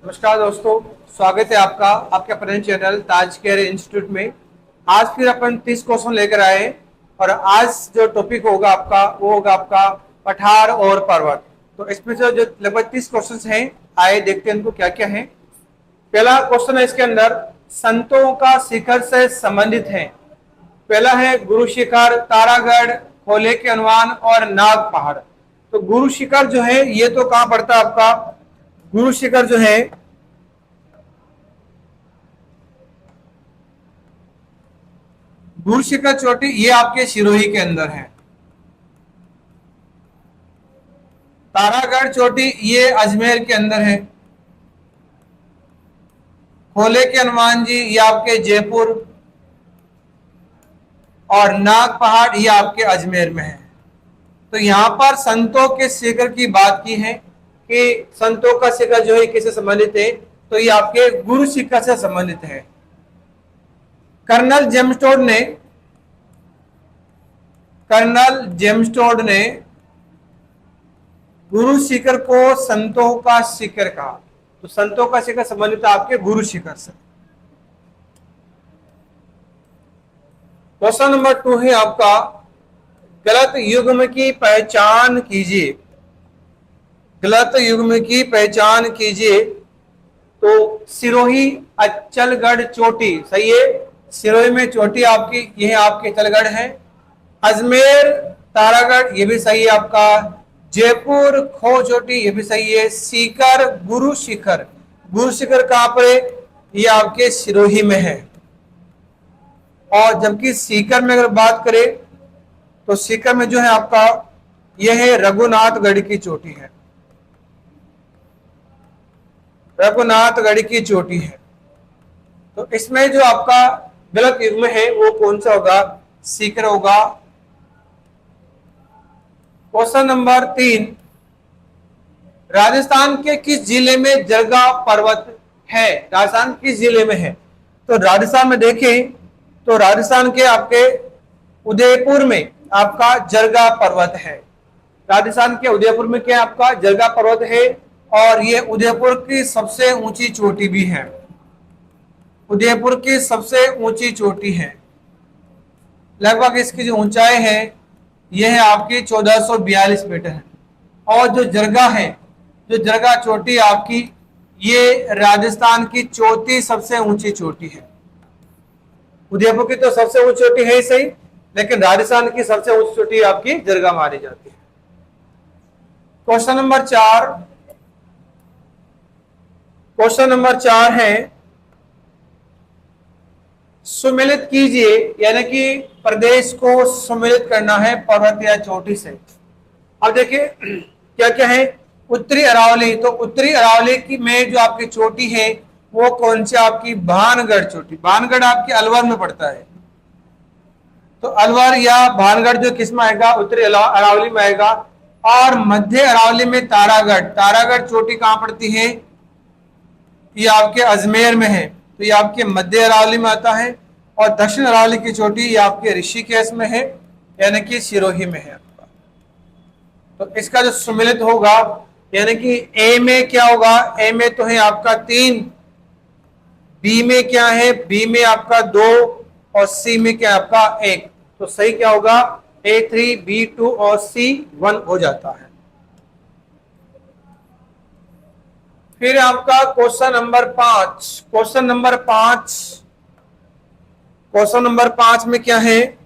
नमस्कार दोस्तों, स्वागत है आपका आपके अपने चैनल ताज केयर इंस्टीट्यूट में। आज फिर अपन 30 क्वेश्चन लेकर आए हैं और आज जो टॉपिक होगा आपका वो होगा आपका पठार और पर्वत। तो इसमें से जो लगभग 30 क्वेश्चन हैं, आए देखते हैं इनको क्या क्या है। पहला क्वेश्चन है इसके अंदर, संतों का शिखर से संबंधित है। पहला है गुरु शिखर, तारागढ़, खोले के हनुमान और नाग पहाड़। तो गुरु शिखर जो है ये तो कहां पड़ता है आपका, गुरु शिखर जो है गुरु शिखर चोटी ये आपके सिरोही के अंदर है। तारागढ़ चोटी ये अजमेर के अंदर है। खोले के हनुमान जी ये आपके जयपुर और नाग पहाड़ ये आपके अजमेर में है। तो यहां पर संतों के शिखर की बात की है कि संतों का शिखर जो है किससे संबंधित है, तो ये आपके गुरु शिखर से संबंधित है। कर्नल जेम्सटोड ने गुरु शिखर को संतों का शिखर कहा। तो संतों का शिखर संबंधित है आपके गुरु शिखर से। क्वेश्चन नंबर 2 है आपका, गलत युग्म की पहचान कीजिए। गलत युग्म की पहचान कीजिए। तो सिरोही अचलगढ़ चोटी सही है। सिरोही में चोटी आपकी यह आपके अचलगढ़ है। अजमेर तारागढ़ ये भी सही है आपका। जयपुर खो चोटी ये भी सही है। सीकर गुरु शिखर, गुरु शिखर कहां पर है, ये आपके सिरोही में है। और जबकि सीकर में अगर बात करें तो सीकर में जो है आपका यह है रघुनाथगढ़ की चोटी है। रघुनाथगढ़ की चोटी है। तो इसमें जो आपका गलत युग्म है वो कौन सा होगा, सीकर होगा। क्वेश्चन नंबर 3, राजस्थान के किस जिले में जरगा पर्वत है। राजस्थान किस जिले में है, तो राजस्थान में देखें तो राजस्थान के आपके उदयपुर में आपका जरगा पर्वत है। राजस्थान के उदयपुर में क्या आपका जरगा पर्वत है और ये उदयपुर की सबसे ऊंची चोटी भी है। उदयपुर की सबसे ऊंची चोटी है। लगभग इसकी जो ऊंचाई है यह है आपकी 1442 मीटर है। और जो जरगा है, जो जरगा चोटी आपकी ये राजस्थान की चौथी सबसे ऊंची चोटी है। उदयपुर की तो सबसे ऊंची चोटी है ही सही, लेकिन राजस्थान की सबसे ऊंची चोटी आपकी जरगा मानी जाती है। क्वेश्चन नंबर 4, क्वेश्चन नंबर 4 है, सुमेलित कीजिए, यानी कि प्रदेश को सुमेलित करना है पर्वत या चोटी से। अब देखिए क्या क्या है, उत्तरी अरावली। तो उत्तरी अरावली की में जो आपकी चोटी है वो कौन सी आपकी, भानगढ़ चोटी। भानगढ़ आपकी अलवर में पड़ता है। तो अलवर या भानगढ़ जो किस में आएगा, उत्तरी अरावली में आएगा। और मध्य अरावली में तारागढ़, तारागढ़ चोटी कहां पड़ती है, ये आपके अजमेर में है। तो ये आपके मध्य अरावली में आता है। और दक्षिण अरावली की चोटी ये आपके ऋषिकेश में है, यानी कि सिरोही में है आपका। तो इसका जो सुमेलित होगा, यानी कि ए में क्या होगा, ए में तो है आपका 3, बी में क्या है, बी में आपका 2 और सी में क्या आपका 1। तो सही क्या होगा, A3, B2 और C1 हो जाता है। फिर आपका question number 5, question number 5, question number 5 में क्या है,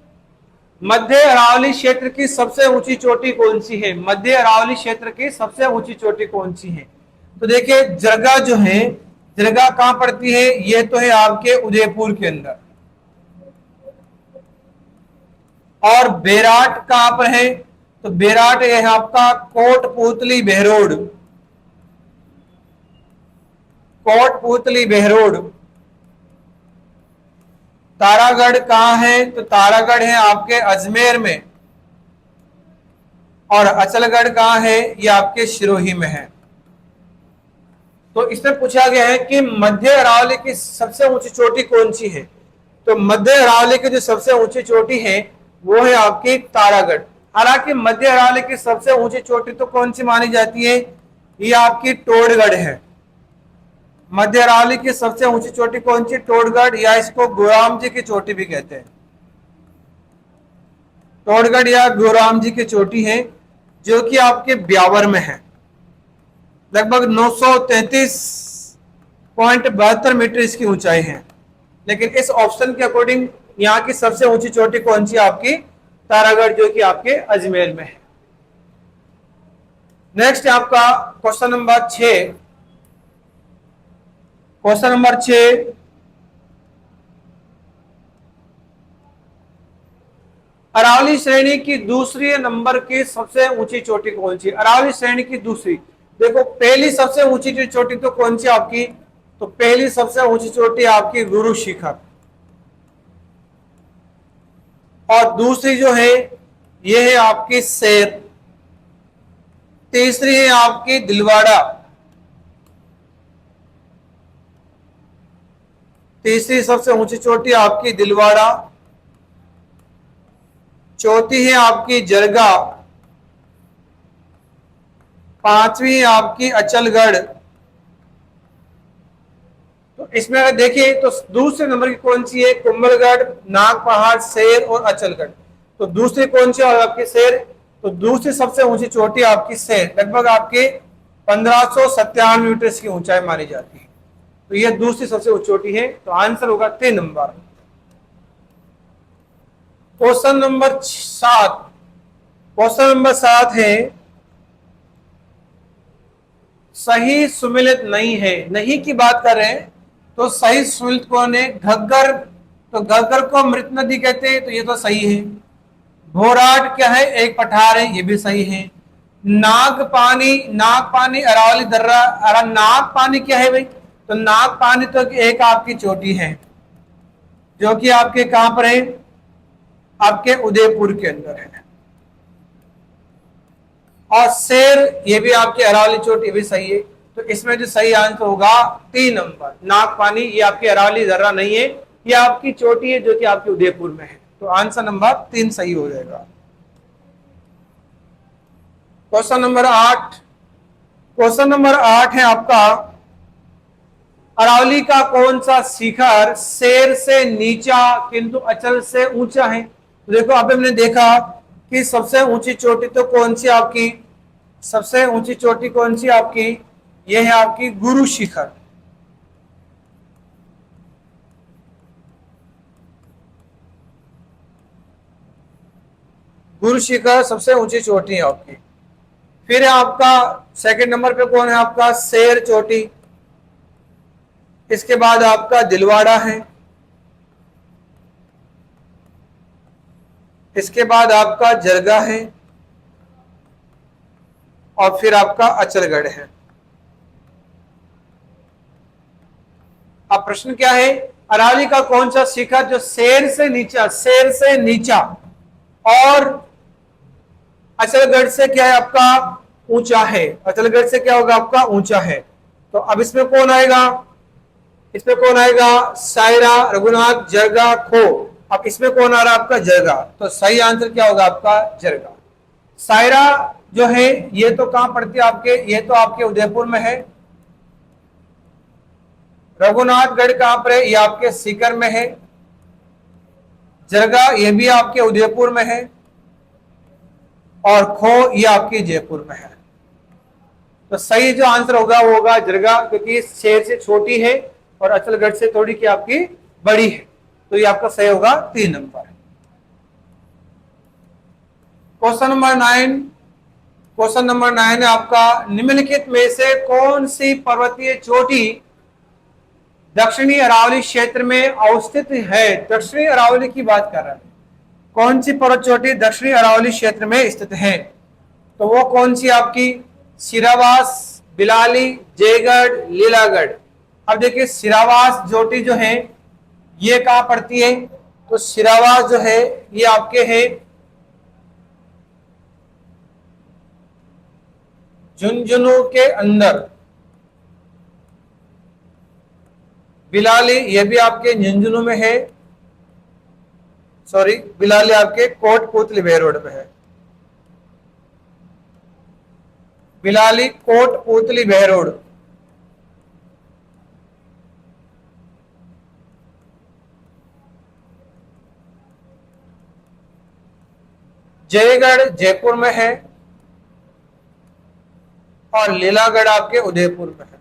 मध्य अरावली क्षेत्र की सबसे ऊंची चोटी कौन सी है। मध्य अरावली क्षेत्र की सबसे ऊंची चोटी कौन सी है। तो देखिए जरगा जो है, जरगा कहां पड़ती है, ये तो है आपके उदयपुर के अंदर। और बेराट कहां पर है, तो बेराट है आपका कोटपुतली बहरोड। कोटपुतली बहरोड। तारागढ़ कहां है, तो तारागढ़ है आपके अजमेर में। और अचलगढ़ कहां है, ये आपके सिरोही में है। तो इसमें पूछा गया है कि मध्य अरावली की सबसे ऊंची चोटी कौन सी है। तो मध्य अरावली की जो सबसे ऊंची चोटी है वो है आपकी तारागढ़। हालांकि मध्य अरावली की सबसे ऊंची चोटी तो कौन सी मानी जाती है, ये आपकी टोडगढ़ है। मध्य अरावली की सबसे ऊंची चोटी कौन सी? टोडगढ़, या इसको गोराम जी की चोटी भी कहते हैं। टोडगढ़ या गोराम जी की चोटी है, जो कि आपके ब्यावर में है। लगभग 933.72 मीटर इसकी ऊंचाई है। लेकिन इस ऑप्शन के अकॉर्डिंग यहाँ की सबसे ऊंची चोटी कौन सी? आपकी तारागढ़, जो कि आपके अजमेर में है। नेक्स्ट आपका question number 6। Question number 6, Aravalli श्रेणी की दूसरी नंबर की सबसे ऊंची चोटी कौन सी? अरावली श्रेणी की दूसरी, देखो पहली सबसे ऊंची चोटी तो कौन सी आपकी? तो पहली सबसे ऊंची चोटी आपकी गुरु शिखर, और दूसरी जो है ये है आपकी शेर, तीसरी है आपकी दिलवाड़ा, तीसरी सबसे ऊंची चोटी आपकी दिलवाड़ा, चौथी है आपकी जरगा, पांचवी है आपकी अचलगढ़। तो इसमें अगर देखिए तो दूसरे नंबर की कौन सी है? कुंभलगढ़, नाग पहाड़, शेर और अचलगढ़। तो दूसरी कौन सी और आपकी शेर? तो दूसरी सबसे ऊंची चोटी आपकी शेर, लगभग आपके 1597 मीटर की ऊंचाई मानी जाती है। तो यह दूसरी सबसे ऊंची चोटी है। तो आंसर होगा 3 number. Question number 7। Question number 7 है, सही सुमेलित नहीं है। नहीं की बात कर रहे हैं, तो सही सुमेलित कौन है? घग्गर। तो घग्गर को मृत नदी कहते हैं, तो ये तो सही है। भोराट क्या है? एक पठार है, ये भी सही है। नागपानी, नागपानी अरावली दर्रा, अरे नागपानी क्या है भाई? तो नागपानी तो एक आपकी चोटी है, जो कि आपके कहां पर है? आपके उदयपुर के अंदर है। और शेर, ये भी आपकी अरावली चोटी भी सही है। तो इसमें जो सही आंसर होगा 3 नंबर, नागपानी। ये आपकी अरावली दर्रा नहीं है, ये आपकी चोटी है, जो कि आपके उदयपुर में है। तो आंसर नंबर 3 सही हो जाएगा। Question number 8। क्वेश्चन नंबर 8 है आपका, अरावली का कौन सा शिखर शेर से नीचा किंतु अचल से ऊंचा है? तो देखो अभी हमने देखा कि सबसे ऊंची चोटी तो कौन सी आपकी? सबसे ऊंची चोटी कौन सी आपकी? यह है आपकी गुरु शिखर। गुरु शिखर सबसे ऊंची चोटी है आपकी। फिर है आपका सेकंड नंबर पे कौन है? आपका शेर चोटी। इसके बाद आपका दिलवाड़ा है, इसके बाद आपका जरगा है, और फिर आपका अचलगढ़ है। अब प्रश्न क्या है? अरावली का कौन सा शिखर जो शेर से नीचा और अचलगढ़ से क्या है आपका? ऊंचा है। अचलगढ़ से क्या होगा आपका? ऊंचा है। तो अब इसमें कौन आएगा? इसमें कौन आएगा? सायरा, रघुनाथ, जरगा, खो। अब इसमें कौन आ रहा है आपका? जरगा। तो सही आंसर क्या होगा आपका? जरगा। सायरा जो है ये तो कहां पड़ती है आपके? ये तो आपके उदयपुर में है। रघुनाथगढ़ कहां पर है? ये आपके सीकर में है। जरगा ये भी आपके उदयपुर में है, और खो ये आपके जयपुर में है। तो सही जो आंसर होगा वो होगा जरगा, क्योंकि शेर से छोटी है और अचलगढ़ से थोड़ी की आपकी बड़ी है। तो ये आपका सही होगा 3 number. Question number 9। Question number 9 है आपका, निम्नलिखित में से कौन सी पर्वतीय चोटी दक्षिणी अरावली क्षेत्र में अवस्थित है? दक्षिणी अरावली की बात कर रहा है। कौन सी पर्वत चोटी दक्षिणी अरावली क्षेत्र में स्थित है? तो वो कौन सी आपकी? सिरावास, बिलाली, जयगढ़, लीलागढ़। अब देखिए सिरावास चोटी जो है ये कहां पड़ती है? तो सिरावास जो है ये आपके है झुंझुनू के अंदर। बिलाली ये भी आपके झुंझुनू में है, सॉरी बिलाली आपके कोटपुतली बहरोड में है। बिलाली कोटपुतली बहरोड। जयगढ़ जयपुर में है और लीलागढ़ आपके उदयपुर में है।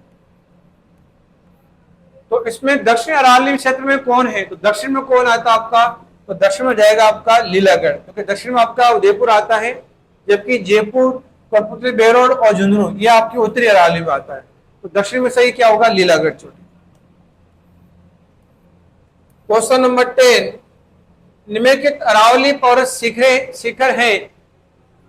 तो इसमें दक्षिण अरावली क्षेत्र में कौन है, तो दक्षिण में कौन आता है आपका, तो दक्षिण में जाएगा आपका लीलागढ़, क्योंकि दक्षिण में आपका उदयपुर आता है, जबकि जयपुर, कठपुतली, बेरोड और झुंझुनू ये आपकी उत्तरी अरावली में आता है। तो दक्षिण में सही क्या होगा, लीलागढ़ चोटी। क्वेश्चन नंबर 10, निम्नलिखित अरावली पर्वत शिखर है,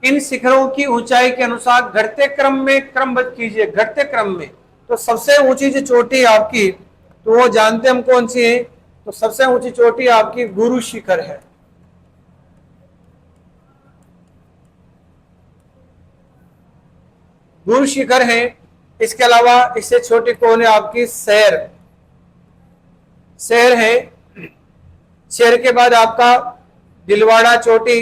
इन शिखरों की ऊंचाई के अनुसार घटते क्रम में क्रमबद्ध कीजिए। घटते क्रम में, तो सबसे ऊंची जो चोटी आपकी, तो वो जानते हम कौन सी है, तो सबसे ऊंची चोटी आपकी गुरु शिखर है। गुरु शिखर है। इसके अलावा इससे छोटी कौन है आपकी, शहर है। शहर के बाद आपका दिलवाड़ा चोटी,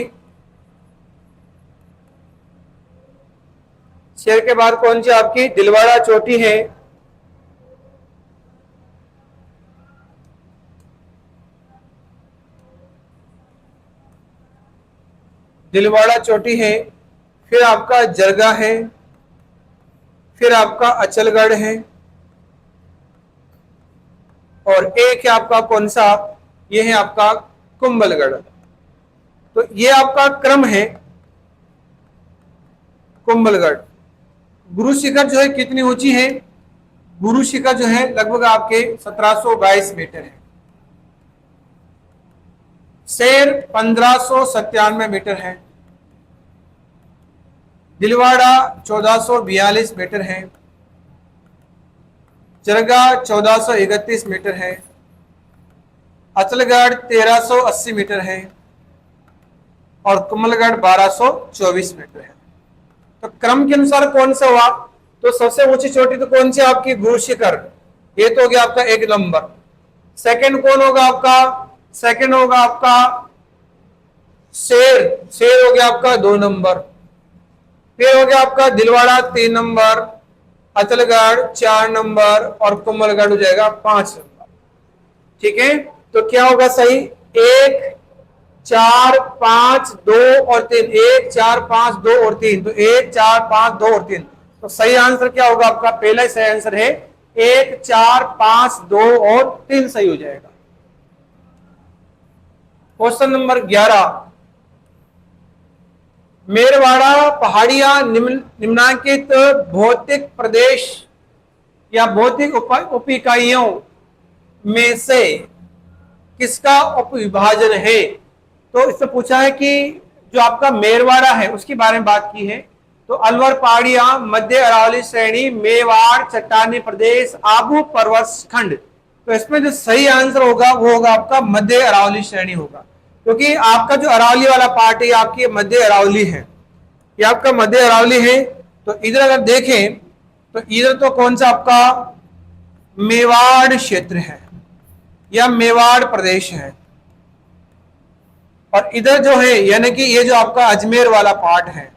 शहर के बाद कौन सी आपकी दिलवाड़ा चोटी है। दिलवाड़ा चोटी है। फिर आपका जरगा है, फिर आपका अचलगढ़ है, और एक है आपका कौन सा, ये है आपका कुंभलगढ़। तो ये आपका क्रम है। कुंभलगढ़, गुरु शिखर जो है कितनी ऊंची है, गुरु शिखर जो है लगभग आपके 1722 मीटर है। शेर 1597 मीटर है। दिलवाड़ा 1442 मीटर है। जरगा 1431 मीटर है। अचलगढ़ 1380 मीटर है और कुंभलगढ़ 1224 मीटर है। तो क्रम के अनुसार कौन सा हुआ, तो सबसे ऊंची चोटी तो कौन सी आपकी, गुरु शिखर, ये तो हो गया आपका 1 नंबर। सेकंड कौन होगा आपका, सेकंड होगा आपका शेर हो गया आपका 2 नंबर। फिर हो गया आपका दिलवाड़ा 3 नंबर, अचलगढ़ 4 नंबर और कुंभलगढ़ हो जाएगा 5 नंबर। ठीक है, तो क्या होगा सही, 1 4 5 2 और 3, 1 4 5 2 और 3, तो 1 4 5 2 और 3। तो सही आंसर क्या होगा आपका, पहला ही सही आंसर है 1 4 5 2 और 3 सही हो जाएगा। क्वेश्चन नंबर 11, मेरवाड़ा पहाड़ियां निम्नलिखित भौतिक प्रदेश या भौतिक उप इकाइयों में से किसका उपविभाजन है। तो इससे पूछा है कि जो आपका मेरवाड़ा है उसके बारे में बात की है। तो अलवर पहाड़ियां, मध्य अरावली श्रेणी, मेवाड़, चट्टानी प्रदेश, आबू पर्वत खंड। तो इसमें जो सही आंसर होगा वो होगा आपका मध्य अरावली श्रेणी होगा, क्योंकि आपका जो अरावली वाला पार्ट है आपकी मध्य अरावली है, ये आपका मध्य अरावली है। तो इधर अगर देखें तो इधर तो कौन सा आपका मेवाड़ क्षेत्र है या मेवाड़ प्रदेश है, और इधर जो है यानी कि ये जो आपका अजमेर वाला पार्ट है,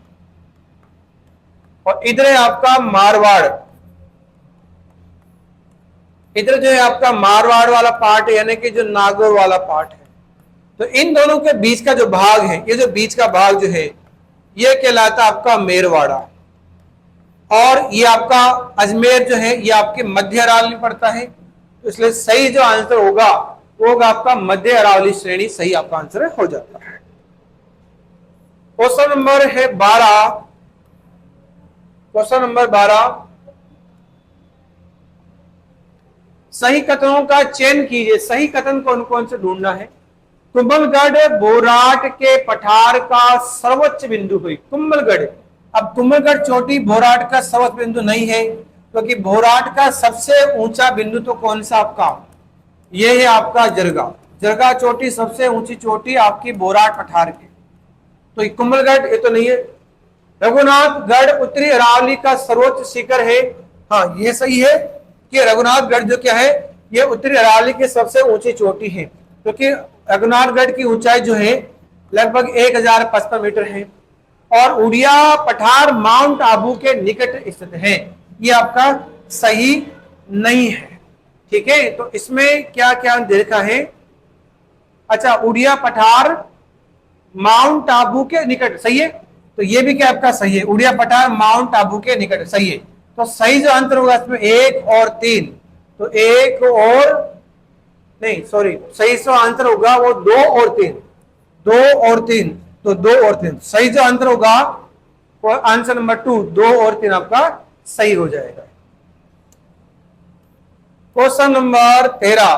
और इधर है आपका मारवाड़, इधर जो है आपका मारवाड़ वाला पार्ट है यानी कि जो नागौर वाला पार्ट है। तो इन दोनों के बीच का जो भाग है, ये जो बीच का भाग जो है ये कहलाता आपका मेरवाड़ा, और ये आपका अजमेर जो है ये आपके मध्य अरावली में पड़ता है। तो इसलिए सही जो आंसर होगा वो होगा आपका मध्य अरावली श्रेणी, सही आपका आंसर हो जाता है। क्वेश्चन नंबर है 12, क्वेश्चन नंबर 12, सही कथनों का चयन कीजिए। सही कथन कौन कौन से ढूंढना है। कुंभलगढ़ बोराट के पठार का सर्वोच्च बिंदु हुई। कुंभलगढ़, अब कुंभलगढ़ चोटी बोराट का सर्वोच्च बिंदु नहीं है, क्योंकि बोराट का सबसे ऊंचा बिंदु तो कौन सा आपका, यह है आपका जरगा। जरगा चोटी सबसे ऊंची चोटी आपकी बोराट पठार की, तो कुंभलगढ़ ये तो नहीं है। रघुनाथगढ़ उत्तरी अरावली का सर्वोच्च शिखर है, हाँ ये सही है कि रघुनाथगढ़ जो क्या है ये उत्तरी अरावली की सबसे ऊंची चोटी है, क्योंकि रघुनाथगढ़ की ऊंचाई जो है लगभग 1055 मीटर है, और उड़िया पठार माउंट आबू के निकट स्थित है। ये आपका सही नहीं है। ठीक है, तो इसमें क्या क्या देखा है। अच्छा, उड़िया पठार माउंट आबू के निकट, सही है। तो ये भी क्या आपका सही है, उड़िया पठार माउंट आबू के निकट, सही है। तो सही जो आंसर होगा इसमें 1 और 3, तो 1 और नहीं सॉरी, सही जो आंसर होगा वो 2 और 3, 2 और 3, तो 2 और 3 सही जो आंसर होगा वो आंसर नंबर 2, 2 और 3 आपका सही हो जाएगा। क्वेश्चन नंबर 13,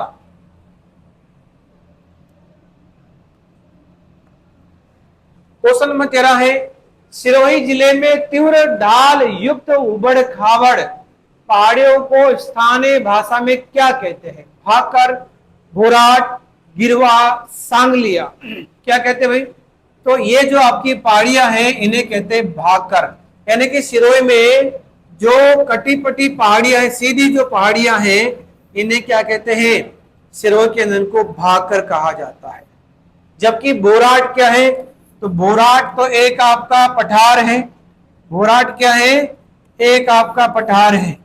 क्वेश्चन नंबर 13 है, सिरोही जिले में तीव्र ढाल युक्त उबड़ खाबड़ पहाड़ियों को स्थानीय भाषा में क्या कहते हैं? भाकर, भोराट, गिरवा, सांगलिया, क्या कहते हैं भाई? तो ये जो आपकी पहाड़ियां हैं इन्हें कहते हैं भाकर, यानी कि सिरोही में जो कटी पटी पहाड़ियां हैं, सीधी जो पहाड़ियां हैं, इन्हें क्या कहते हैं? सिरोही के अंदर को भाकर कहा जाता है। जबकि बोराट क्या है? तो बोराट तो एक आपका पठार है, बोराट क्या है? एक आपका पठार है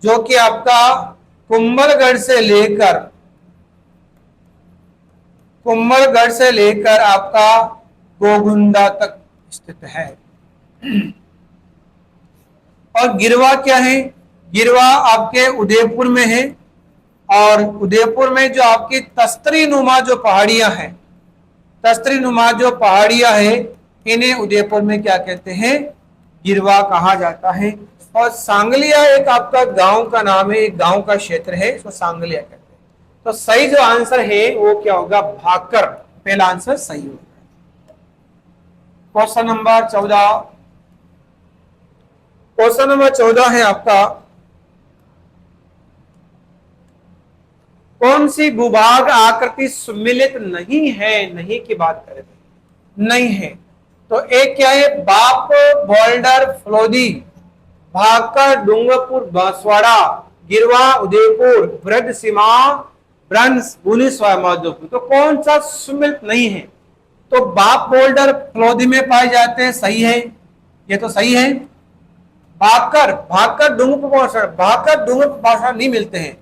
जो कि आपका कुंभलगढ़ से लेकर आपका गोगुंदा तक स्थित है। और गिरवा क्या है? गिरवा आपके उदयपुर में है, और उदयपुर में जो आपकी तस्तरी नुमा जो पहाड़ियां हैं, तस्तरी नुमा जो पहाड़ियां हैं, इन्हें उदयपुर में क्या कहते हैं? गिरवा कहा जाता है। और सांगलिया एक आपका गांव का नाम है, एक गांव का क्षेत्र है, इसको सांगलिया कहते हैं। तो सही जो आंसर है वो क्या होगा? भाकर, पहला आंसर सही होगा। क्वेश्चन नंबर 14, क्वेश्चन नंबर 14 है आपका, कौन सी भूभाग आकृति सुमिलित नहीं है? नहीं की बात करें, नहीं है। तो एक क्या है? बाप, बोल्डर, फलोदी, भाकर, डूंगरपुर, बांसवाड़ा, गिरवा, उदयपुर, वृद्ध सीमा, ब्रंस, भुवनेश्वर, माधोपुर। तो कौन सा सुमिलित नहीं है? तो बाप, बोल्डर, फलोदी में पाए जाते हैं, सही है, ये तो सही है। भाकर डूंगरपुर भाषा नहीं मिलते हैं।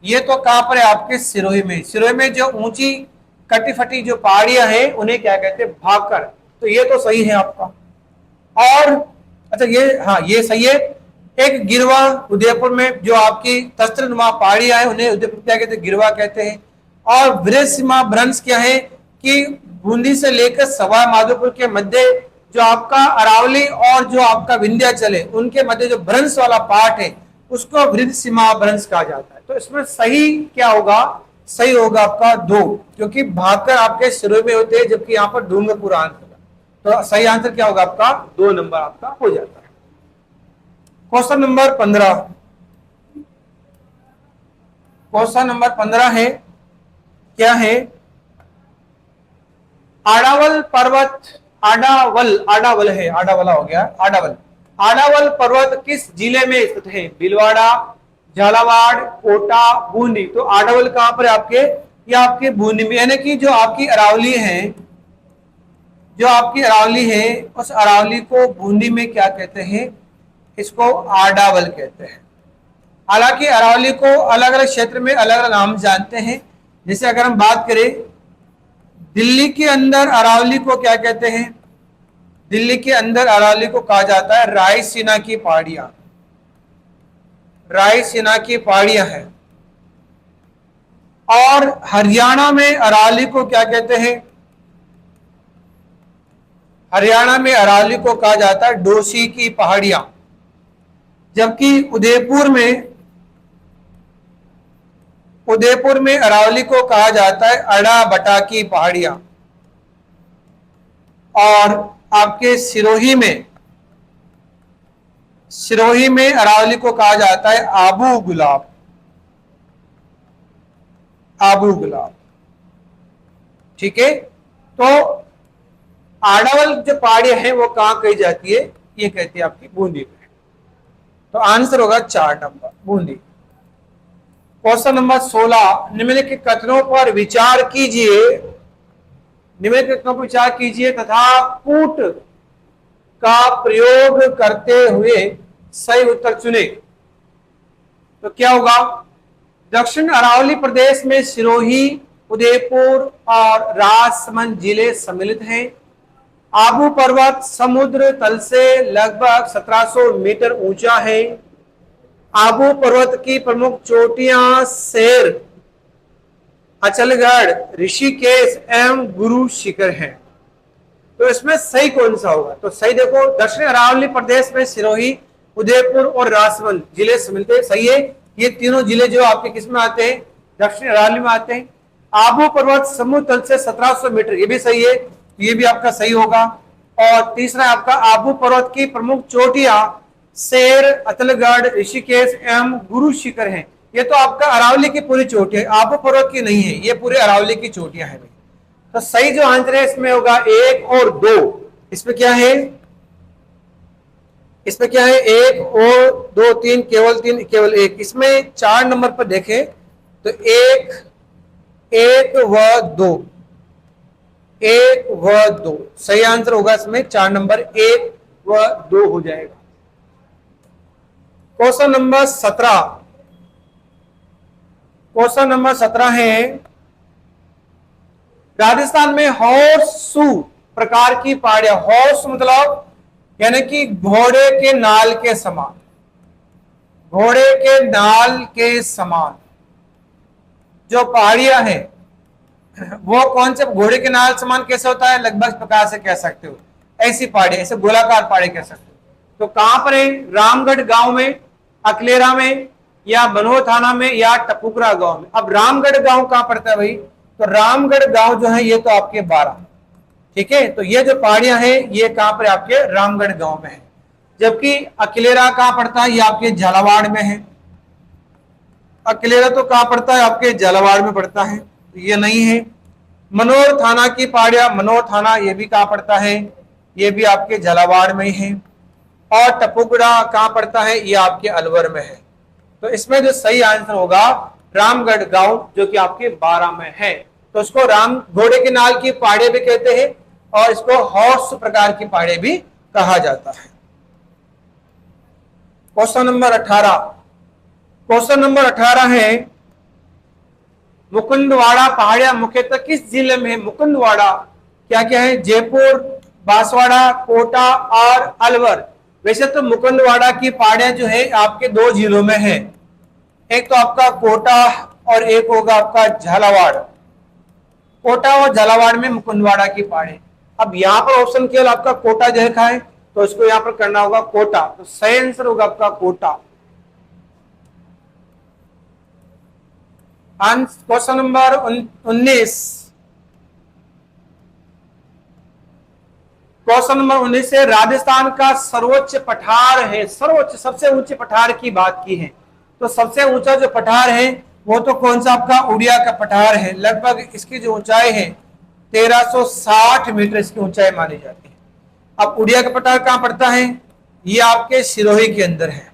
ये तो कहां पर है? आपके सिरोही में। सिरोही में जो ऊंची कटी फटी जो पहाड़ियां हैं उन्हें क्या कहते हैं? भाकर। तो ये तो सही है आपका। और अच्छा ये, हाँ ये सही है। एक गिरवा, उदयपुर में जो आपकी तस्त्रनुमा पहाड़ियां हैं उन्हें उदयपुर क्या कहते हैं? गिरवा कहते हैं। और वृषसीमा भ्रंश क्या है कि बूंदी से लेकर सवाई माधोपुर के मध्य जो आपका अरावली और जो आपका विंध्याचल है उनके मध्य जो भ्रंश वाला पार्ट है उसको वृषसीमा भ्रंश कहा जाता है। तो इसमें सही क्या होगा? सही होगा आपका 2, क्योंकि भाकर आपके सिरोही में होते हैं जबकि यहाँ पर डूंगरपुर आंसर। तो सही आंसर क्या होगा आपका? 2 नंबर आपका हो जाता है। क्वेश्चन नंबर 15, क्वेश्चन नंबर 15 है, क्या है? आडावल पर्वत, आडावल है, आडावला हो गया, आडावल पर्वत किस जिले में स्थित है? भीलवाड़ा, झालावाड़, कोटा, बूंदी। तो आडावल कहां पर है आपके? ये आपके बूंदी में, यानी कि जो आपकी अरावली है, जो आपकी अरावली है उस अरावली को बूंदी में क्या कहते हैं? इसको आडावल कहते हैं। हालांकि अरावली को अलग अलग क्षेत्र में अलग अलग नाम जानते हैं। जैसे अगर हम बात करें दिल्ली के अंदर अरावली को क्या कहते हैं? दिल्ली के अंदर अरावली को कहा जाता है रायसीना की पहाड़ियां, रायसीना की पहाड़ियां हैं। और हरियाणा में अरावली को क्या कहते हैं? हरियाणा में अरावली को कहा जाता है डोसी की पहाड़ियां। जबकि उदयपुर में अरावली को कहा जाता है अड़ा बटा की पहाड़ियां। और आपके सिरोही में अरावली को कहा जाता है आबू गुलाब, आबू गुलाब। ठीक है, तो आडावल जो पहाड़ियां हैं वो कहां कही जाती है? ये कहती है आपकी बूंदी में। तो आंसर होगा 4 नंबर, बूंदी। क्वेश्चन नंबर 16, निम्नलिखित कथनों पर विचार कीजिए, निम्नलिखित कथनों पर विचार कीजिए तथा कूट का प्रयोग करते हुए सही उत्तर चुने। तो क्या होगा? दक्षिण अरावली प्रदेश में सिरोही, उदयपुर और राजसमंद जिले सम्मिलित हैं। आबू पर्वत समुद्र तल से लगभग 1700 मीटर ऊंचा है। आबू पर्वत की प्रमुख चोटियां सेर, अचलगढ़, ऋषिकेश एवं गुरु शिखर हैं। तो इसमें सही कौन सा होगा? तो सही देखो, दक्षिण अरावली प्रदेश में सिरोही, उदयपुर और राजसमंद जिले मिलते हैं। सही है, ये तीनों जिले जो आपके किस में आते हैं? दक्षिण अरावली में आते हैं। आबू पर्वत समुद्र तल से 1700 मीटर, ये भी सही है, ये भी आपका सही होगा। और तीसरा आपका आबू पर्वत की प्रमुख चोटियां शेर, अतलगढ़, ऋषिकेश एवं गुरु शिखर हैं। ये तो आपका अरावली की पूरी चोटी है, आबू पर्वत की नहीं है, ये पूरे अरावली की चोटियां हैं। तो सही जो आंसर है इसमें होगा 1 और 2। इसमें क्या है? इसमें क्या है? 1 और 2, 3, केवल 3, केवल 1। इसमें 4 नंबर पर देखें तो 1, 1 व 2, 1 व 2 सही आंसर होगा। इसमें 4 नंबर 1 व 2 हो जाएगा। Question number 17। क्वेश्चन नंबर 17 है, राजस्थान में हॉर्सशू प्रकार की पहाड़ियां, हॉर्स मतलब यानी कि घोड़े के नाल के समान, घोड़े के नाल के समान जो पहाड़ियां हैं वो कौन से? घोड़े के नाल समान कैसे होता है? लगभग इस प्रकार से कह सकते हो, ऐसी पहाड़ी, ऐसे गोलाकार पहाड़ी कह सकते हो। तो कहां पर है? रामगढ़ गांव में, अकलेरा में, या मनोर थाना में, या टपुकरा गांव में। अब रामगढ़ गांव कहां पड़ता है भाई? तो रामगढ़ गांव जो है ये तो आपके 12, ठीक है। तो ये जो पहाड़ियां हैं ये कहां पर? आपके रामगढ़ गांव में है। जबकि अकलेरा कहां पड़ता है? ये आपके झालावाड़ में है। अकलेरा तो कहां पड़ता है? आपके झालावाड़ में पड़ता है, तो ये नहीं है। मनोर थाना की पहाड़ियां, मनोर थाना ये भी कहां पड़ता है? ये भी आपके झालावाड़ में ही है। और टपुकड़ा कहां पड़ता है? ये आपके अलवर में है। तो इसमें जो सही आंसर होगा रामगढ़ गांव, जो कि आपके 12 में है। तो इसको राम घोड़े के नाल की पहाड़ी भी कहते हैं और इसको हॉर्स प्रकार की पहाड़ी भी कहा जाता है। Question number 18। क्वेश्चन नंबर 18 है, मुकुंदवाड़ा पहाड़ियां मुख्यतः किस जिले में है? मुकुंदवाड़ा क्या क्या है? जयपुर, बांसवाड़ा, कोटा और अलवर। वैसे तो मुकुंदवाड़ा की पहाड़ियां जो है आपके 2 जिलों में है, एक तो आपका कोटा और एक होगा आपका झालावाड़। कोटा और झालावाड़ में मुकुंदवाड़ा की पहाड़ी। अब यहां पर ऑप्शन केवल आपका कोटा जो है, तो इसको यहां पर करना होगा कोटा। तो सही आंसर होगा आपका Kota. Question number 19। Question number 19 है, राजस्थान का सर्वोच्च पठार है, सर्वोच्च सबसे ऊंचे पठार की बात की है। तो सबसे ऊंचा जो पठार है वो तो कौन सा? आपका उड़िया का पठार है। लगभग इसकी जो ऊंचाई है 1360 मीटर इसकी ऊंचाई मानी जाती है। अब उड़िया का पठार कहां पड़ता है? ये आपके सिरोही के अंदर है।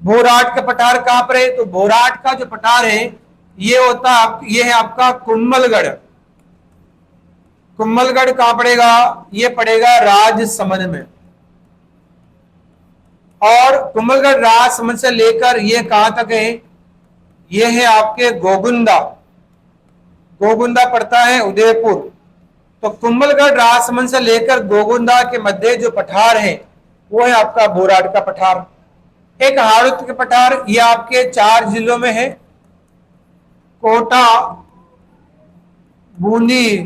भोराट का पठार कहां पर है? तो भोराट का जो पठार है ये होता है, ये है आपका कुम्भलगढ़। कुम्भलगढ़ कहां पड़ेगा? ये पड़ेगा राजसमंद में। और कुम्भलगढ़ राजसमंद से लेकर ये कहां तक है? ये है आपके गोगुंदा, गोगुंदा पड़ता है उदयपुर। तो कुम्भलगढ़ राजसमंद से लेकर गोगुंदा के मध्य जो पठार है वो है आपका भोराट का पठार। एक हाड़ौती के पठार, ये आपके 4 जिलों में है, कोटा, बूंदी,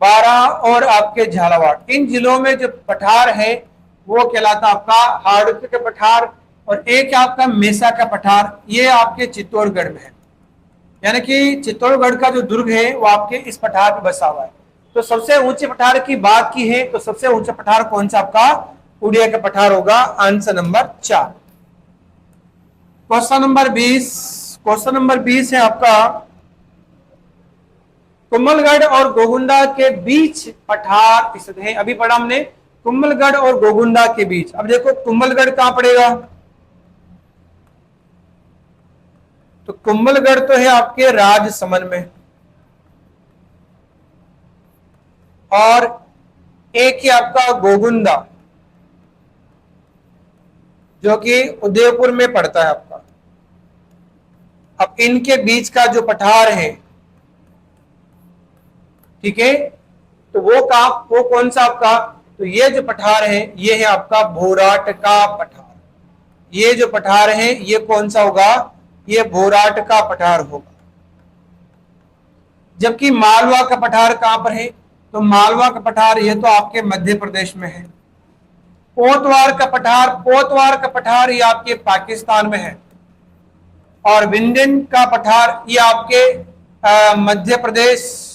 बारा और आपके झालावाड़। इन जिलों में जो पठार है वो कहलाता आपका हाड़ौती का पठार। और एक आपका मेसा का पठार, ये आपके चित्तौड़गढ़ में है। यानी कि चित्तौड़गढ़ का जो दुर्ग है वो आपके इस पठार पे बसा हुआ है। तो सबसे ऊंचे पठार की बात की है तो सबसे ऊंचा पठार कौन सा? आपका उड़िया का पठार होगा। Answer number 4। Question number 20। Question number 20 है आपका, कुम्भलगढ़ और गोगुंदा के बीच पठार स्थित है। अभी पढ़ा हमने कुम्भलगढ़ और गोगुंदा के बीच। अब देखो कुम्भलगढ़ कहां पड़ेगा? तो कुम्भलगढ़ तो है आपके राजसमंद में, और एक ही आपका गोगुंदा जो कि उदयपुर में पड़ता है आपका। अब इनके बीच का जो पठार है ठीक है। तो वो कौन सा आपका, तो ये जो पठार है ये है आपका भोराट का पठार। ये जो पठार है ये कौन सा होगा, ये भोराट का पठार होगा। जबकि मालवा का पठार कहां पर है, तो मालवा का पठार ये तो आपके मध्य प्रदेश में है। पोतवार का पठार ये आपके पाकिस्तान में है। और विंध्यन का पठार ये आपके मध्य प्रदेश,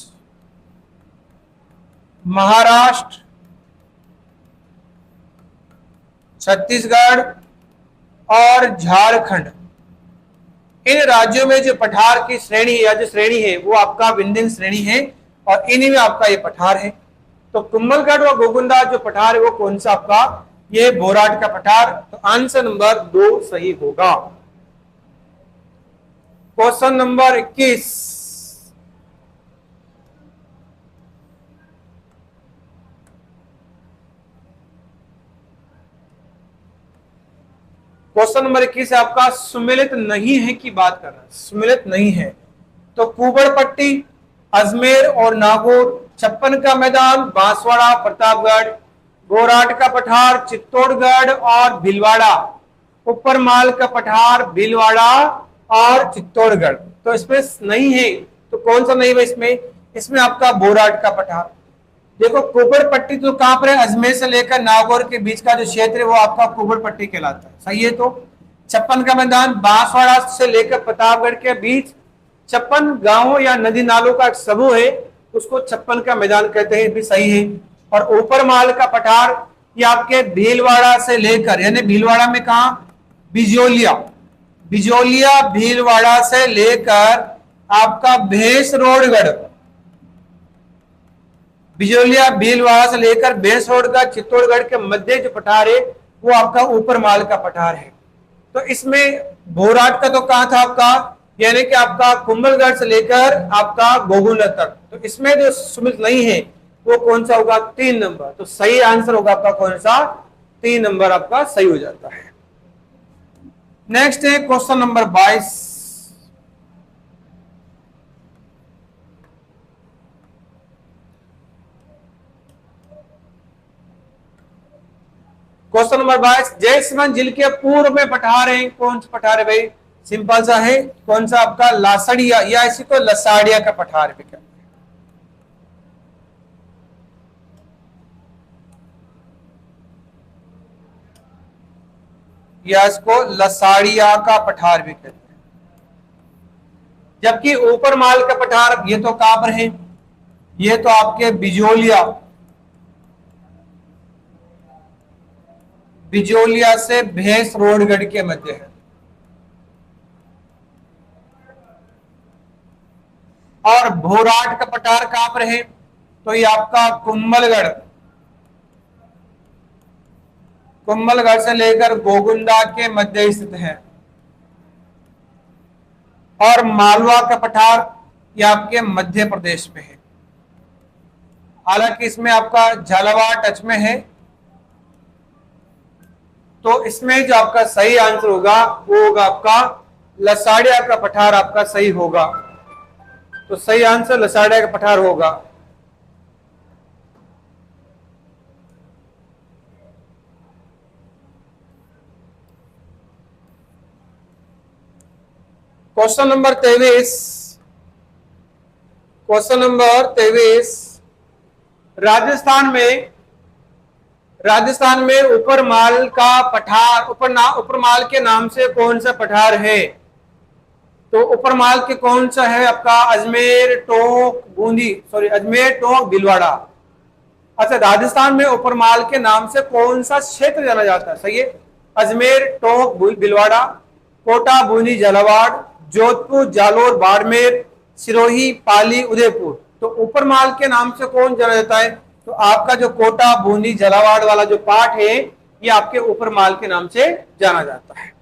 महाराष्ट्र, छत्तीसगढ़ और झारखंड, इन राज्यों में जो पठार की श्रेणी या जो श्रेणी है वो आपका विंध्यन श्रेणी है और इन्हीं में आपका ये पठार है। तो कुंभलगढ़ और गोगुंदा जो पठार है वो कौन सा आपका, ये भोराट का पठार। तो आंसर नंबर 2 सही होगा। क्वेश्चन नंबर 21, क्वेश्चन नंबर 21 आपका सुमेलित नहीं है की बात कर रहा है, सुमेलित नहीं है। तो कुबड़पट्टी, अजमेर और नागौर, छप्पन का मैदान, बांसवाड़ा, प्रतापगढ़, भोराट का पठार, चित्तौड़गढ़ और भीलवाड़ा, ऊपरमाल का पठार, भीलवाड़ा और चित्तौड़गढ़। तो इसमें नहीं है, तो कौन सा नहीं है इसमें आपका भोराट का पठार। देखो कुबड़पट्टी तो कहां पर है, अजमेर से लेकर नागौर के बीच का जो क्षेत्र है वो आपका कुबड़पट्टी कहलाता है, सही है। तो छप्पन का मैदान बांसवाड़ा से लेकर प्रतापगढ़ के बीच 56 गांवों या नदी नालों का एक समूह है, उसको छप्पन का मैदान कहते हैं, भी सही है। और ऊपरमाल का पठार ये आपके भीलवाड़ा से लेकर, यानी भीलवाड़ा में कहा, बिजोलिया, भीलवाड़ा से लेकर आपका भेसरोडगढ़, बिजोलिया भीलवाड़ा से लेकर भेसरोडगढ़, चित्तौड़गढ़ के मध्य जो पठार है वो आपका ऊपरमाल का पठार है। तो इसमें भोराट का तो कहा था आपका, यानी कि आपका कुंभलगढ़ से लेकर आपका गोगुंदा तक। तो इसमें जो सुमित नहीं है वो कौन सा होगा, 3 नंबर। तो सही आंसर होगा आपका कौन सा, 3 नंबर आपका सही हो जाता है। नेक्स्ट है question number 22, question number 22, Jaisamand जिले के पूर्व में पठार है, कौन सा पठार है भाई, सिंपल सा है, कौन सा आपका, लासड़िया या इसी को लसाड़िया का पठार भी कहते हैं। या इसको लसाड़िया का पठार भी कहते हैं। जबकि ऊपरमाल का पठार ये तो कहां पर है, ये तो आपके बिजोलिया से भेसरोडगढ़ के मध्य है। और भोराट का पठार कहां पर है, तो ये आपका कुंभलगढ़ से लेकर गोगुंदा के मध्य स्थित है। और मालवा का पठार ये आपके मध्य प्रदेश में है। हालांकि इसमें आपका झालावाड़ टच में है। तो इसमें जो आपका सही आंसर होगा वो होगा आपका लसाड़िया का पठार आपका सही होगा। तो सही आंसर लसाड़िया का पठार होगा। क्वेश्चन नंबर 23, राजस्थान में ऊपरमाल का पठार, ऊपरमाल के नाम से कौन सा पठार है, तो ऊपरमाल के कौन सा है आपका, अजमेर, टोंक, भीलवाड़ा। अच्छा, राजस्थान में ऊपरमाल के नाम से कौन सा क्षेत्र जाना जाता है, सही है, अजमेर, टोंक, भीलवाड़ा, कोटा, बूंदी, झालावाड़, जोधपुर, जालोर, बाड़मेर, सिरोही, पाली, उदयपुर। तो ऊपरमाल के नाम से कौन जाना जाता है, तो आपका जो कोटा, बूंदी, झालावाड़ वाला जो पार्ट है ये आपके ऊपरमाल के नाम से जाना जाता है।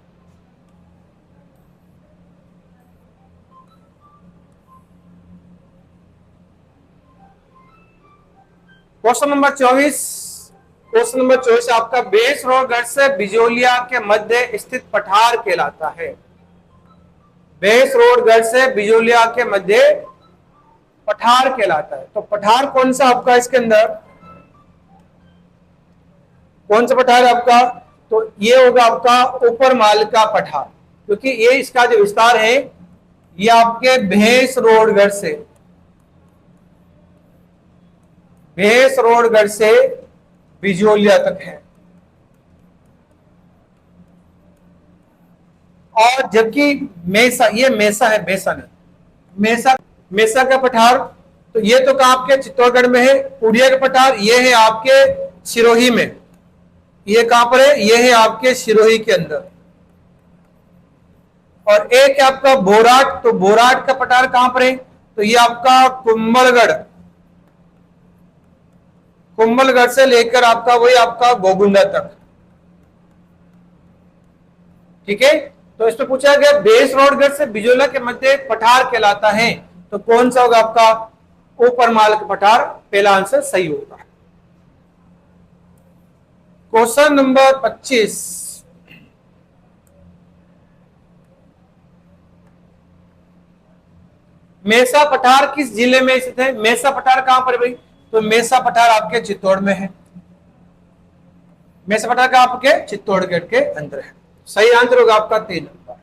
क्वेश्चन नंबर 24 आपका भेसरोडगढ़ से बिजोलिया के मध्य स्थित पठार कहलाता है। भेसरोडगढ़ से बिजोलिया के मध्य पठार कहलाता है। तो पठार कौन सा आपका इसके अंदर, कौन सा पठार है आपका, तो ये होगा आपका ऊपर माल का पठार, क्योंकि ये इसका जो विस्तार है ये आपके भैंसरोडगढ़ से, भैंसरोडगढ़ से बिजोलिया तक है। और जबकि मेसा, ये मेसा है, मेसा नहीं, मेसा, मेसा का पठार, तो ये तो कहां आपके चित्तौड़गढ़ में है। उड़िया का पठार ये है आपके सिरोही में, ये कहां पर है, ये है आपके सिरोही के अंदर। और एक है आपका बोराट, तो बोराट का पठार कहां पर है, तो ये आपका कुंभलगढ़, कुंभलगढ़ से लेकर आपका वही आपका गोगुंडा तक। ठीक है, तो इसमें पूछा गया भैंसरोडगढ़ से बिजोला के मध्य पठार कहलाता है, तो कौन सा होगा आपका ऊपर माल का पठार, पहला आंसर सही होगा। क्वेश्चन नंबर 25, मेसा पठार किस जिले में स्थित है। मेसा पठार कहां पर है भाई, तो मेसा पठार आपके चित्तौड़ में है। मेसा पठार का आपके चित्तौड़गढ़ के अंदर है। सही आंसर होगा आपका 3 number.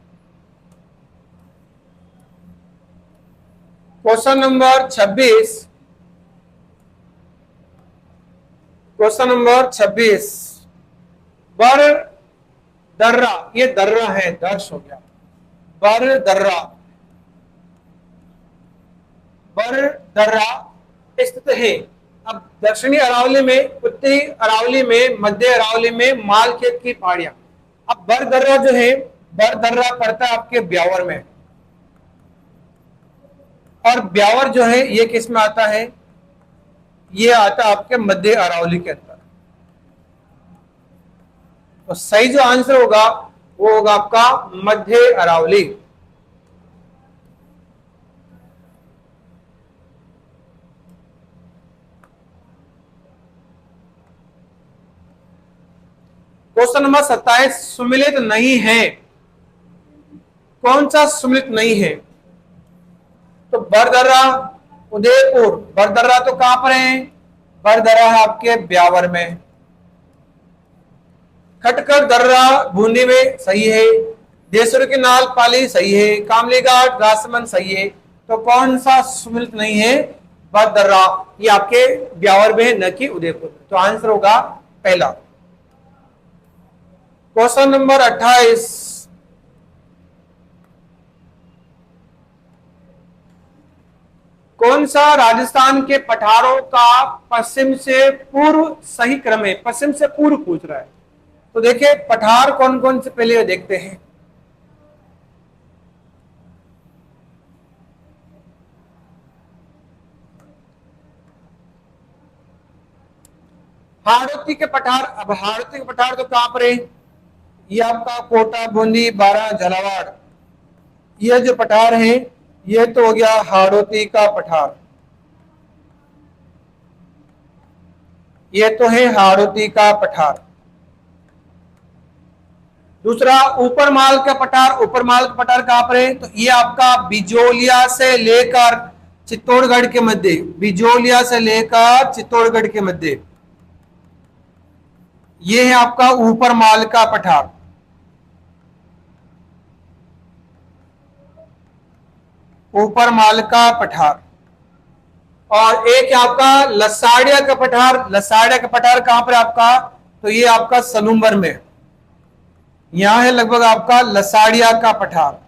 Question number 26, question number 26, बर दर्रा, ये दर्रा है, दर्श हो गया, बर दर्रा, बर दर्रा स्थित है। अब दक्षिणी अरावली में, उत्तरी अरावली में, मध्य अरावली में मालखेत की पहाड़ियां। अब बर दर्रा जो है, बर दर्रा पड़ता है आपके ब्यावर में, और ब्यावर जो है ये किस में आता है, ये आता है आपके मध्य अरावली के अंदर। तो सही जो आंसर होगा वो होगा आपका मध्य अरावली। क्वेश्चन नंबर 27, सुमिलित नहीं है, कौन सा सुमिलित नहीं है, तो बरदर्रा, उदयपुर, बरदर्रा तो कहां पर है, बरदर्रा है आपके ब्यावर में। खटकर दर्रा बूंदी में, सही है। देसुर की नाल पाली, सही है। कामली घाट, राजसमंद, सही है। तो कौन सा सुमिलित नहीं है, बरदर्रा, ये आपके ब्यावर में है, न कि उदयपुर में। तो आंसर होगा पहला। क्वेश्चन नंबर 28, कौन सा राजस्थान के पठारों का पश्चिम से पूर्व सही क्रम है, पश्चिम से पूर्व पूछ रहा है। तो देखिए पठार कौन कौन से पहले देखते हैं। हाड़ौती के पठार, अब हाड़ौती के पठार तो कहां पर है, ये आपका कोटा, बूंदी, बारा, झालावाड़, ये जो पठार है ये तो हो गया हाड़ौती का पठार, ये तो है हाड़ौती का पठार। दूसरा ऊपर माल का पठार, ऊपर माल का पठार कहां पर है, तो ये आपका बिजोलिया से लेकर चित्तौड़गढ़ के मध्य, बिजोलिया से लेकर चित्तौड़गढ़ के मध्य, ये है आपका ऊपर माल का पठार। ऊपर माल का पठार। और एक है आपका लसाड़िया का पठार, लसाड़िया का पठार कहां पर आपका, तो ये आपका सलूम्बर में, यहां है लगभग आपका लसाड़िया का पठार।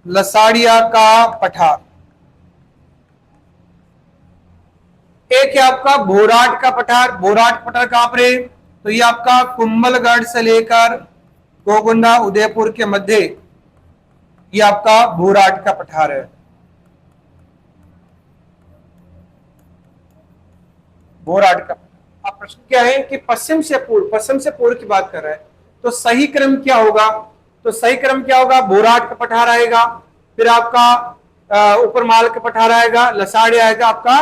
लसाड़िया का पठार। एक है आपका बोराट का पठार, बोराट पठार कहां पर है, तो ये आपका कुंभलगढ़ से लेकर गोगुंडा, उदयपुर के मध्य, ये आपका बोराट का पठार है। बोराट का। अब प्रश्न क्या है कि पश्चिम से पूर्व, पश्चिम से पूर्व की बात कर रहा है, तो सही क्रम क्या होगा, तो सही क्रम क्या होगा, बोराट का पठार आएगा, फिर आपका ऊपर माल का पठार आएगा, लसाड़ी आएगा, आपका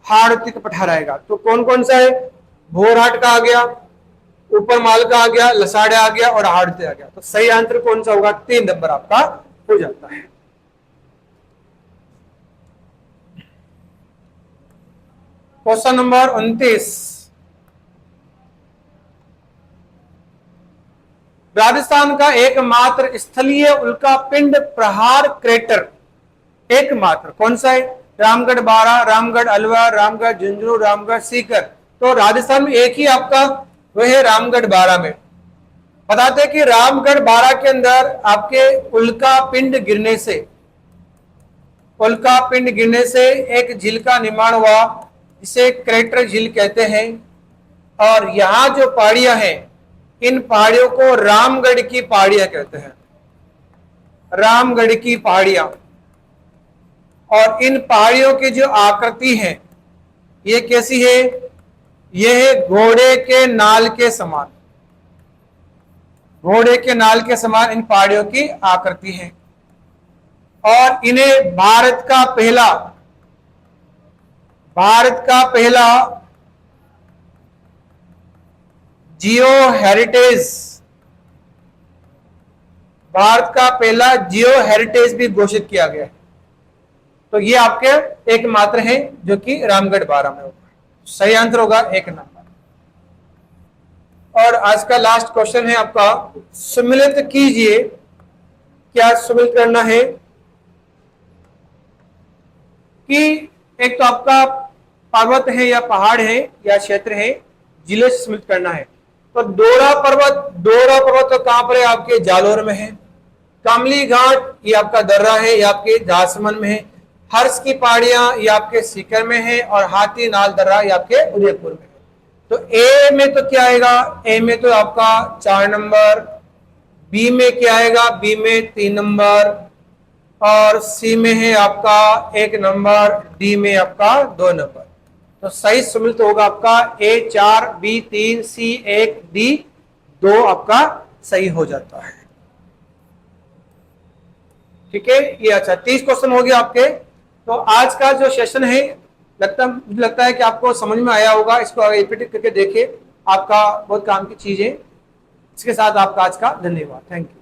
हाड़ौती का पठार आएगा। तो कौन कौन सा है, बोराट का आ गया, ऊपर माल का आ गया, लसाड़े आ गया और हाड़ते आ गया। तो सही आंसर कौन सा होगा? 3 नंबर आपका हो जाता है। क्वेश्चन नंबर 29, राजस्थान का एकमात्र स्थलीय उल्का पिंड प्रहार क्रेटर एकमात्र कौन सा है? रामगढ़ बारा, रामगढ़ अलवर, रामगढ़ झुंझुनू, रामगढ़ सीकर। तो राजस्थान में एक ही आपका वह है रामगढ़ बारा में। बताते हैं कि रामगढ़ बारा के अंदर आपके उल्का पिंड गिरने से एक झील का निर्माण हुआ, जिसे क्रेटर झील कहते हैं। और यहाँ जो पहाड़ियां हैं, इन पहाड़ियों को रामगढ़ की पहाड़ियां कहते हैं, रामगढ़ की पहाड़ियां। और इन पहाड़ियों की जो आकृति है, ये कैसी है? ये है घोड़े के नाल के समान, घोड़े के नाल के समान इन पहाड़ियों की आकृति है। और इन्हें भारत का पहला जियो हेरिटेज भी घोषित किया गया है। तो ये आपके एकमात्र है जो कि रामगढ़ बारा में होगा। सही आंसर होगा 1 नंबर। और आज का लास्ट क्वेश्चन है आपका, सम्मिलित कीजिए। क्या सम्मिलित करना है कि एक तो आपका पर्वत है या पहाड़ है या क्षेत्र है, जिले से सम्मिलित करना है। तो डोरा पर्वत तो कहां पर है? आपके जालोर में है। कामली घाट ये आपका दर्रा है, ये आपके झारसमंद में है। हर्ष की पहाड़ियां ये आपके सीकर में है। और हाथी नाल दर्रा ये आपके उदयपुर में है। तो ए में तो क्या आएगा? ए में तो आपका 4 नंबर, बी में क्या आएगा? बी में 3 नंबर, और सी में है आपका 1 नंबर, डी में आपका 2 नंबर। तो सही सम्मिलित होगा आपका ए 4, बी 3, सी 1, डी 2 आपका सही हो जाता है। ठीक है, ये अच्छा 30 क्वेश्चन हो गया आपके। तो आज का जो सेशन है, मुझे लगता है कि आपको समझ में आया होगा। इसको आगे रिपीट करके देखिए, आपका बहुत काम की चीज है। इसके साथ आपका आज का धन्यवाद। Thank you.